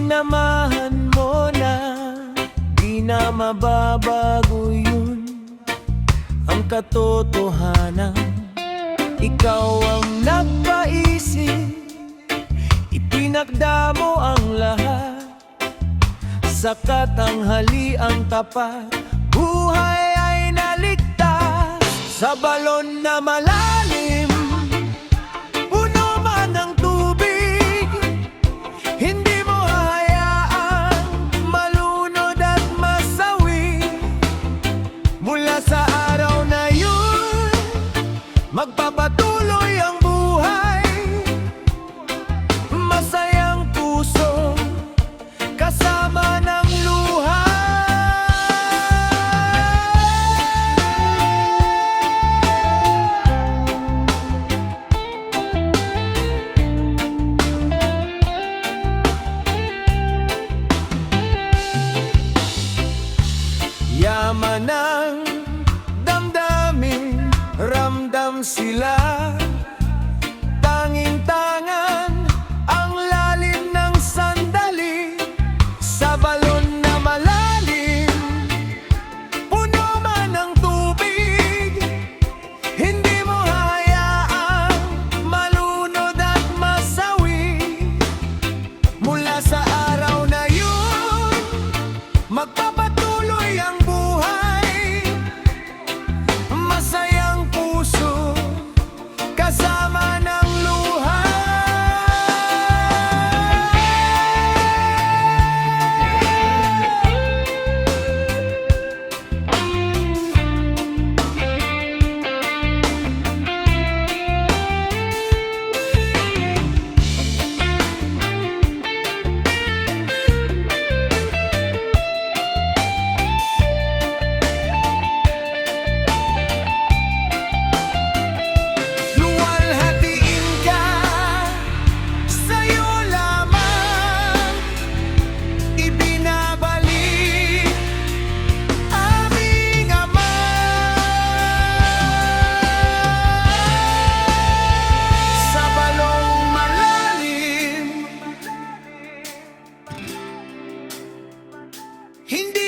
Sinamahan mo na, di na mababago yun. Ang katotohanan, ikaw ang nagpaisip, itinakda mo ang lahat. Sa katanghaliang tapat, buhay ay naligtas. Sa balon na malalim, puno man ng tubig, hindi mo hayaang malunod at masawi. Mula sa araw na yun, magpapatuloy ang buhay. Masayang puso, kasama ng luha. Yaman ng damdamin, ramdam sila. Tanging-tangan ang lalim ng sandali. Sa balon na malalim, puno man ng tubig, hindi mo hayaang malunod at masawi. Mula sa araw na yun, magpapatuloy ang buhay. Masayang puso, kasama ng luha. Luwalhatiin ka, sa'yo lamang ibinabalik aming Ama. Sa balong malalim, hindi